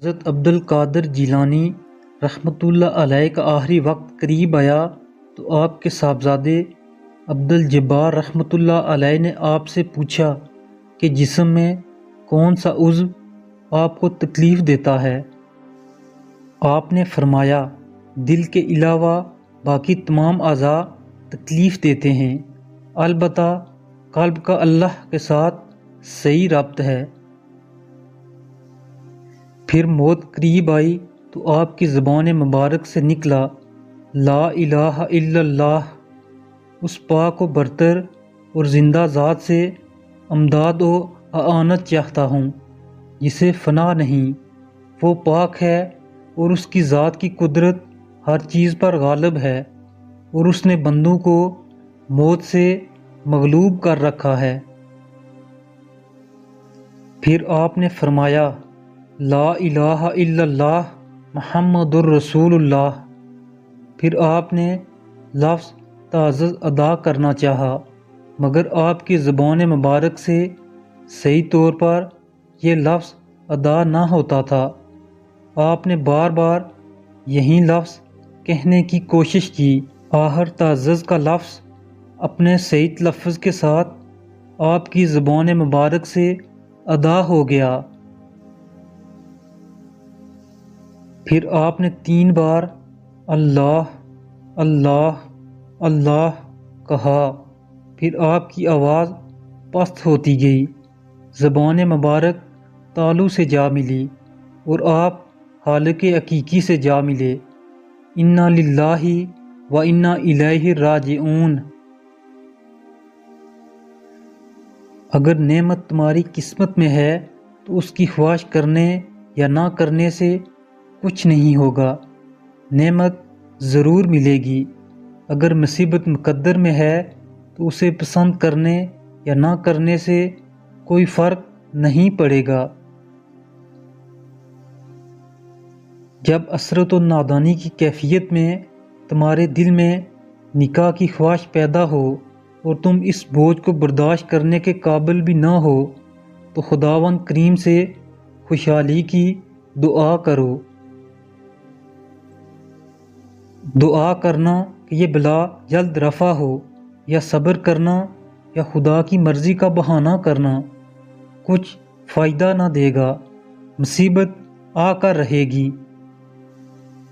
حضرت عبد القادر جیلانی رحمۃ اللہ علیہ کا آخری وقت قریب آیا تو آپ کے صاحبزادے عبد الجبار رحمۃ اللہ علیہ نے آپ سے پوچھا کہ جسم میں کون سا عضو آپ کو تکلیف دیتا ہے؟ آپ نے فرمایا دل کے علاوہ باقی تمام اعضاء تکلیف دیتے ہیں، البتہ قلب کا اللہ کے ساتھ صحیح ربط ہے۔ پھر موت قریب آئی تو آپ کی زبان مبارک سے نکلا لا الہ الا اللہ، اس پاک و برتر اور زندہ ذات سے امداد و اعانت چاہتا ہوں جسے فنا نہیں، وہ پاک ہے اور اس کی ذات کی قدرت ہر چیز پر غالب ہے، اور اس نے بندوں کو موت سے مغلوب کر رکھا ہے۔ پھر آپ نے فرمایا لا الہ الا اللہ محمد الرسول اللہ۔ پھر آپ نے لفظ تعزز ادا کرنا چاہا، مگر آپ کی زبان مبارک سے صحیح طور پر یہ لفظ ادا نہ ہوتا تھا۔ آپ نے بار بار یہی لفظ کہنے کی کوشش کی، آخر تعزز کا لفظ اپنے صحیح تلفظ کے ساتھ آپ کی زبان مبارک سے ادا ہو گیا۔ پھر آپ نے 3 بار اللہ اللہ اللہ کہا، پھر آپ کی آواز پست ہوتی گئی، زبان مبارک تالو سے جا ملی اور آپ خالق حقیقی سے جا ملے۔ انا للہ و انا الیہ راجعون۔ اگر نعمت تمہاری قسمت میں ہے تو اس کی خواہش کرنے یا نہ کرنے سے کچھ نہیں ہوگا، نعمت ضرور ملے گی۔ اگر مصیبت مقدر میں ہے تو اسے پسند کرنے یا نہ کرنے سے کوئی فرق نہیں پڑے گا۔ جب عسرت و نادانی کی کیفیت میں تمہارے دل میں نکاح کی خواہش پیدا ہو اور تم اس بوجھ کو برداشت کرنے کے قابل بھی نہ ہو تو خداوند کریم سے خوشحالی کی دعا کرو۔ دعا کرنا کہ یہ بلا جلد رفع ہو، یا صبر کرنا یا خدا کی مرضی کا بہانہ کرنا کچھ فائدہ نہ دے گا، مصیبت آ کر رہے گی۔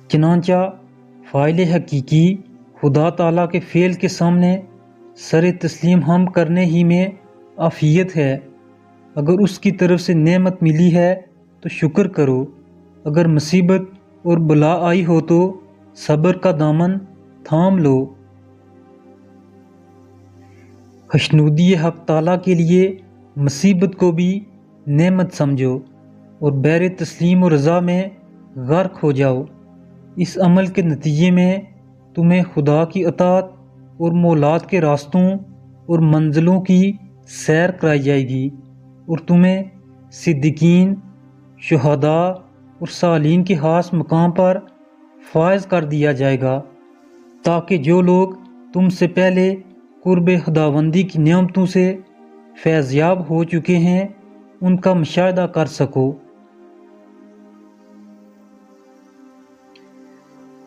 چنانچہ فاعل حقیقی خدا تعالیٰ کے فعل کے سامنے سر تسلیم ہم کرنے ہی میں عافیت ہے۔ اگر اس کی طرف سے نعمت ملی ہے تو شکر کرو، اگر مصیبت اور بلا آئی ہو تو صبر کا دامن تھام لو۔ خوشنودی حق تعالیٰ کے لیے مصیبت کو بھی نعمت سمجھو اور بیر تسلیم و رضا میں غرق ہو جاؤ۔ اس عمل کے نتیجے میں تمہیں خدا کی اطاعت اور مولات کے راستوں اور منزلوں کی سیر کرائی جائے گی، اور تمہیں صدیقین، شہداء اور صالحین کے خاص مقام پر فائز کر دیا جائے گا، تاکہ جو لوگ تم سے پہلے قرب خداوندی کی نعمتوں سے فیض یاب ہو چکے ہیں ان کا مشاہدہ کر سکو۔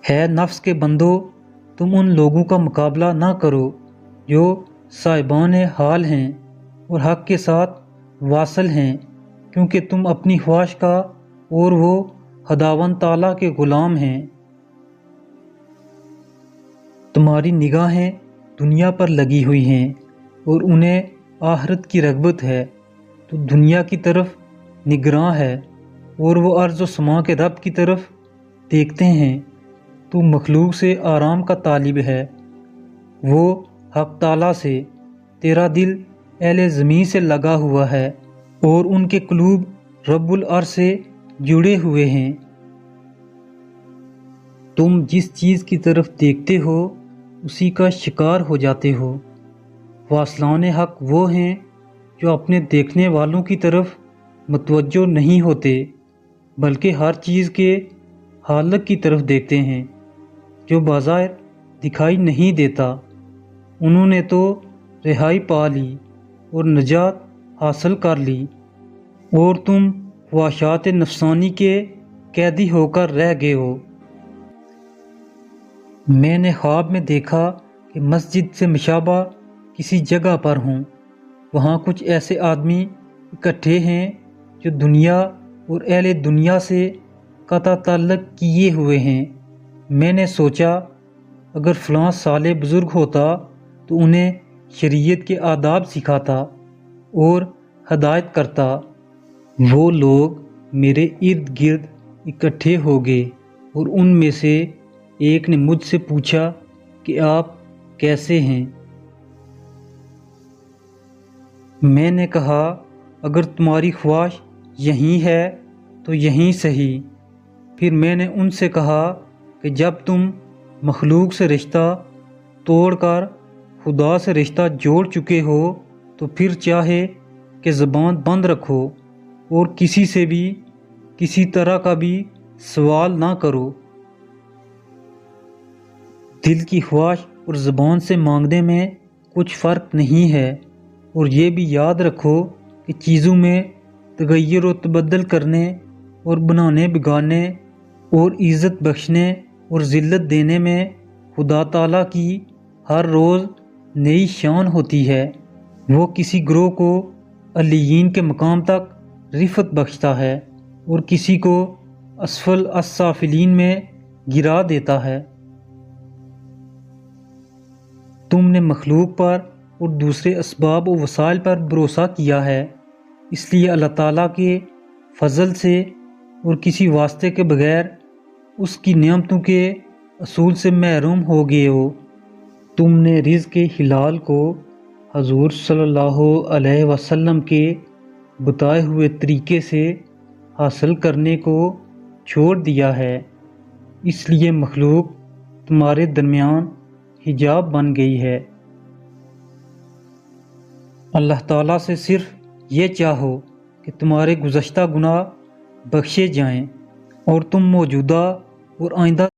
ہے نفس کے بندو، تم ان لوگوں کا مقابلہ نہ کرو جو صاحبان حال ہیں اور حق کے ساتھ واصل ہیں، کیونکہ تم اپنی خواہش کا اور وہ خداوند تعالیٰ کے غلام ہیں۔ تمہاری نگاہیں دنیا پر لگی ہوئی ہیں اور انہیں آخرت کی رغبت ہے، تو دنیا کی طرف نگراں ہے اور وہ ارض و سماء کے رب کی طرف دیکھتے ہیں۔ تو مخلوق سے آرام کا طالب ہے، وہ حق تعالیٰ سے۔ تیرا دل اہل زمین سے لگا ہوا ہے اور ان کے قلوب رب العرش سے جڑے ہوئے ہیں۔ تم جس چیز کی طرف دیکھتے ہو اسی کا شکار ہو جاتے ہو۔ واصلان حق وہ ہیں جو اپنے دیکھنے والوں کی طرف متوجہ نہیں ہوتے، بلکہ ہر چیز کے خالق کی طرف دیکھتے ہیں جو بظاہر دکھائی نہیں دیتا۔ انہوں نے تو رہائی پا لی اور نجات حاصل کر لی، اور تم خواہشات نفسانی کے قیدی ہو کر رہ گئے ہو۔ میں نے خواب میں دیکھا کہ مسجد سے مشابہ کسی جگہ پر ہوں، وہاں کچھ ایسے آدمی اکٹھے ہیں جو دنیا اور اہل دنیا سے قطع تعلق کیے ہوئے ہیں۔ میں نے سوچا اگر فلاں صالح بزرگ ہوتا تو انہیں شریعت کے آداب سکھاتا اور ہدایت کرتا۔ وہ لوگ میرے ارد گرد اکٹھے ہو گئے اور ان میں سے ایک نے مجھ سے پوچھا کہ آپ کیسے ہیں؟ میں نے کہا اگر تمہاری خواہش یہیں ہے تو یہیں صحیح۔ پھر میں نے ان سے کہا کہ جب تم مخلوق سے رشتہ توڑ کر خدا سے رشتہ جوڑ چکے ہو تو پھر چاہے کہ زبان بند رکھو اور کسی سے بھی کسی طرح کا بھی سوال نہ کرو۔ دل کی خواہش اور زبان سے مانگنے میں کچھ فرق نہیں ہے، اور یہ بھی یاد رکھو کہ چیزوں میں تغیر و تبدل کرنے اور بنانے بگاڑنے اور عزت بخشنے اور ذلت دینے میں خدا تعالیٰ کی ہر روز نئی شان ہوتی ہے۔ وہ کسی گروہ کو علیین کے مقام تک رفعت بخشتا ہے اور کسی کو اسفل السافلین میں گرا دیتا ہے۔ تم نے مخلوق پر اور دوسرے اسباب و وسائل پر بھروسہ کیا ہے، اس لیے اللہ تعالیٰ کے فضل سے اور کسی واسطے کے بغیر اس کی نعمتوں کے اصول سے محروم ہو گئے ہو۔ تم نے رزق حلال کو حضور صلی اللہ علیہ وسلم کے بتائے ہوئے طریقے سے حاصل کرنے کو چھوڑ دیا ہے، اس لیے مخلوق تمہارے درمیان حجاب بن گئی ہے۔ اللہ تعالیٰ سے صرف یہ چاہو کہ تمہارے گزشتہ گناہ بخشے جائیں اور تم موجودہ اور آئندہ